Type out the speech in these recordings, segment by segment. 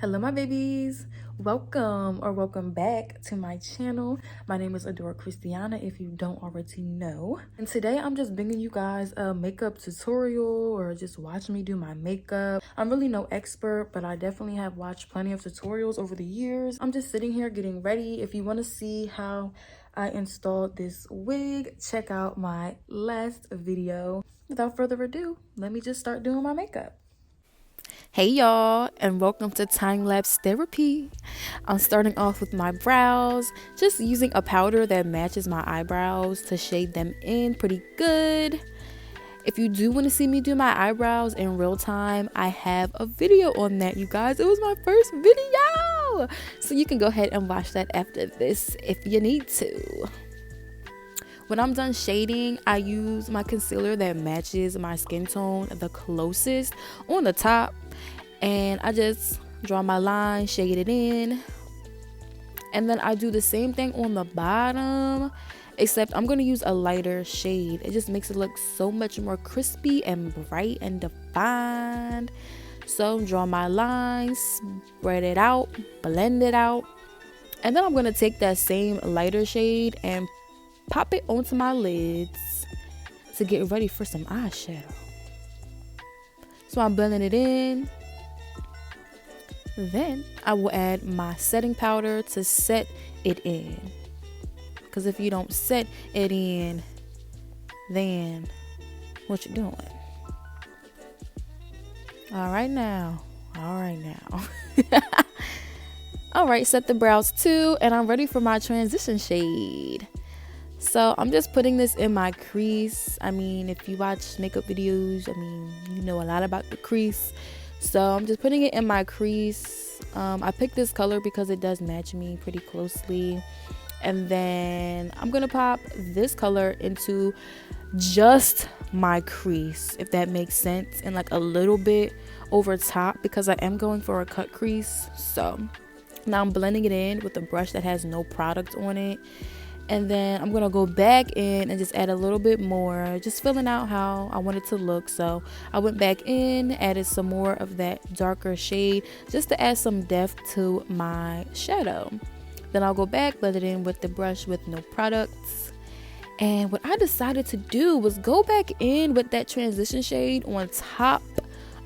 Hello my babies, welcome back to my channel. My name is Adora Christiana if you don't already know, and today I'm just bringing you guys a makeup tutorial or just watch me do my makeup. I'm really no expert, but I definitely have watched plenty of tutorials over the years. I'm just sitting here getting ready. If you want to see how I installed this wig, check out my last video. Without further ado, let me just start doing my makeup. Hey y'all, and welcome to time-lapse therapy. I'm starting off with my brows, just using a powder that matches my eyebrows to shade them in pretty good. If you do want to see me do my eyebrows in real time, I have a video on that, you guys. It was my first video, so you can go ahead and watch that after this if you need to. When I'm done shading, I use my concealer that matches my skin tone the closest on the top, and I just draw my line, shade it in, and then I do the same thing on the bottom, except I'm going to use a lighter shade. It just makes it look so much more crispy and bright and defined. So draw my lines, spread it out, blend it out, and then I'm going to take that same lighter shade and pop it onto my lids to get ready for some eyeshadow. So I'm blending it in. Then I will add my setting powder to set it in. Because if you don't set it in, then what you doing? All right now. All right, set the brows too, and I'm ready for my transition shade. So I'm just putting this in my crease. I mean, if you watch makeup videos, you know a lot about the crease. So I'm just putting it in my crease. I picked this color because it does match me pretty closely. And then I'm gonna pop this color into just my crease, if that makes sense, and like a little bit over top because I am going for a cut crease. So now I'm blending it in with a brush that has no product on it. And then I'm going to go back in and just add a little bit more, just filling out how I want it to look. So I went back in, added some more of that darker shade just to add some depth to my shadow. Then I'll go back, blend it in with the brush with no products. And what I decided to do was go back in with that transition shade on top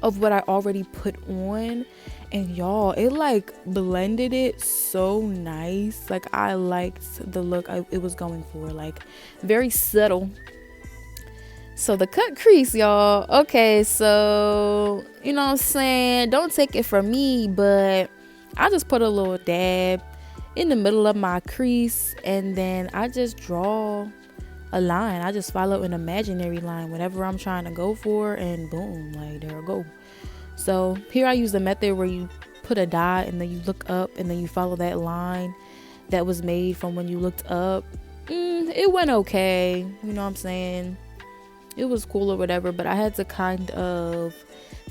of what I already put on. And y'all, it like blended it so nice. Like I liked the look it was going for, like very subtle. So the cut crease, y'all. Okay, so you know what I'm saying, don't take it from me, but I just put a little dab in the middle of my crease, and then I just draw a line. I just follow an imaginary line whatever I'm trying to go for, and boom, like there I go. So here I use the method where you put a dot and then you look up and then you follow that line that was made from when you looked up. It went okay, you know what I'm saying, it was cool or whatever, but I had to kind of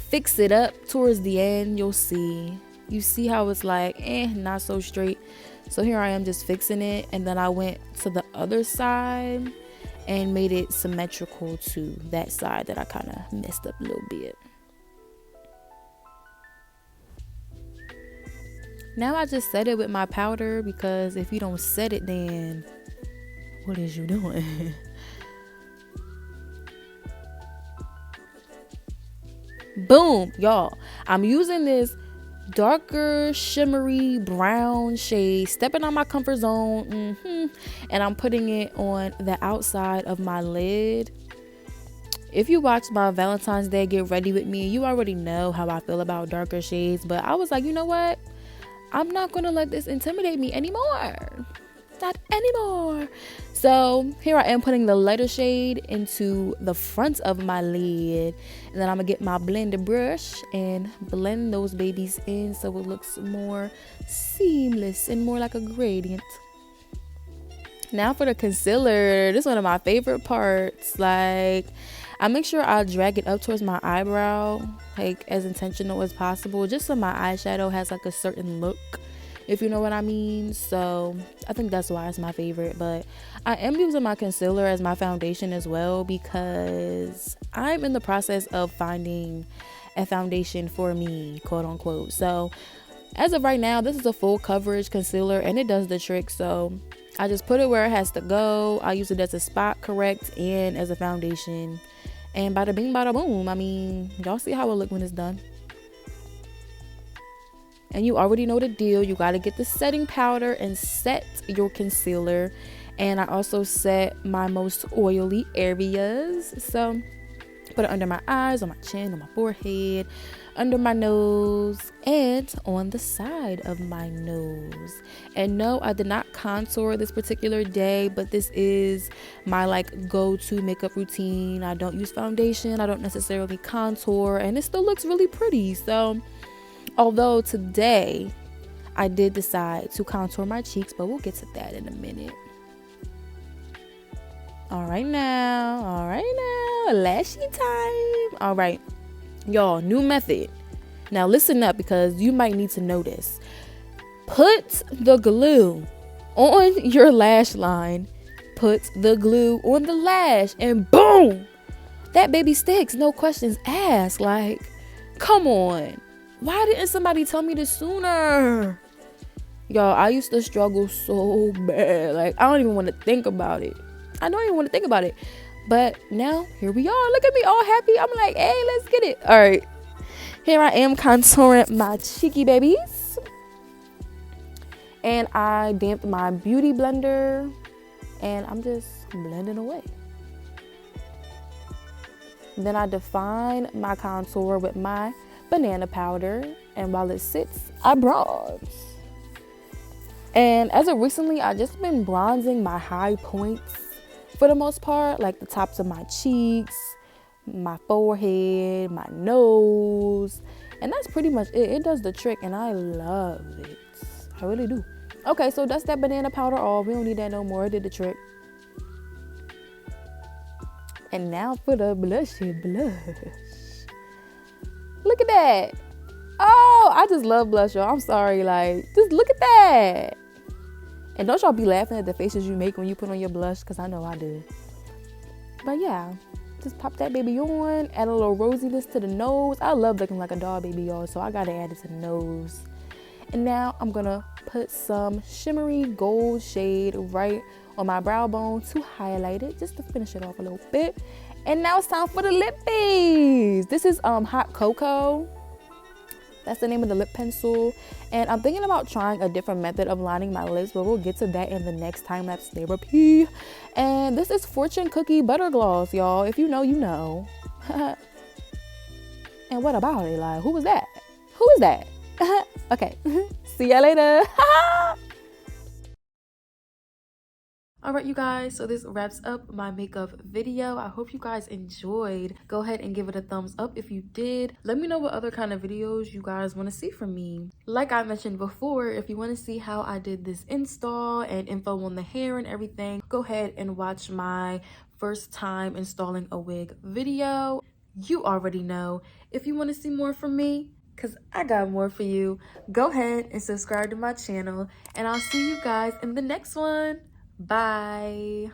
fix it up towards the end. You see how it's like not so straight. So here I am just fixing it, and then I went to the other side and made it symmetrical to that side that I kind of messed up a little bit. Now I just set it with my powder, because if you don't set it, then what is you doing? Boom, y'all. I'm using this darker shimmery brown shade, stepping on my comfort zone, and I'm putting it on the outside of my lid. If you watched my Valentine's Day Get Ready With Me, you already know how I feel about darker shades, but I was like, you know what? I'm not going to let this intimidate me anymore. Not anymore. So here I am putting the lighter shade into the front of my lid. And then I'm going to get my blender brush and blend those babies in so it looks more seamless and more like a gradient. Now for the concealer. This is one of my favorite parts. Like, I make sure I drag it up towards my eyebrow, like as intentional as possible, just so my eyeshadow has like a certain look, if you know what I mean. So I think that's why it's my favorite. But I am using my concealer as my foundation as well, because I'm in the process of finding a foundation for me, quote unquote. So As of right now, this is a full coverage concealer and it does the trick. So I just put it where it has to go. I use it as a spot correct and as a foundation. And bada bing, bada boom. I mean, y'all see how it look when it's done. And you already know the deal. You got to get the setting powder and set your concealer. And I also set my most oily areas. So put it under my eyes, on my chin, on my forehead, under my nose, and on the side of my nose. And no, I did not contour this particular day, but this is my like go-to makeup routine. I don't use foundation, I don't necessarily contour, and it still looks really pretty. So although today I did decide to contour my cheeks, but we'll get to that in a minute. All right now, lashy time. All right, y'all, new method. Now listen up because you might need to know this. Put the glue on your lash line. Put the glue on the lash and boom, that baby sticks. No questions asked. Like, come on. Why didn't somebody tell me this sooner? Y'all, I used to struggle so bad. Like, I don't even want to think about it. But now, here we are. Look at me all happy. I'm like, hey, let's get it. All right. Here I am contouring my cheeky babies. And I damped my beauty blender. And I'm just blending away. Then I define my contour with my banana powder. And while it sits, I bronze. And as of recently, I've just been bronzing my high points for the most part, like the tops of my cheeks, my forehead, my nose, and that's pretty much it. It does the trick and I love it. I really do. Okay, so dust that banana powder off. We don't need that no more. It did the trick. And now for the blushy blush. Look at that. Oh, I just love blush, y'all. I'm sorry, like, just look at that. And don't y'all be laughing at the faces you make when you put on your blush, because I know I do. But yeah, just pop that baby on, add a little rosiness to the nose. I love looking like a doll baby, y'all, so I gotta add it to the nose. And now I'm gonna put some shimmery gold shade right on my brow bone to highlight it, just to finish it off a little bit. And now it's time for the lip base. This is Hot Cocoa. That's the name of the lip pencil. And I'm thinking about trying a different method of lining my lips, but we'll get to that in the next time-lapse therapy. And this is Fortune Cookie Butter Gloss, y'all. If you know, you know. And what about it? Like, who was that? Who is that? Okay. See ya later. Alright, you guys, so this wraps up my makeup video. I hope you guys enjoyed. Go ahead and give it a thumbs up if you did. Let me know what other kind of videos you guys want to see from me. Like I mentioned before, if you want to see how I did this install and info on the hair and everything, go ahead and watch my first time installing a wig video. You already know. If you want to see more from me, because I got more for you, go ahead and subscribe to my channel, and I'll see you guys in the next one. Bye.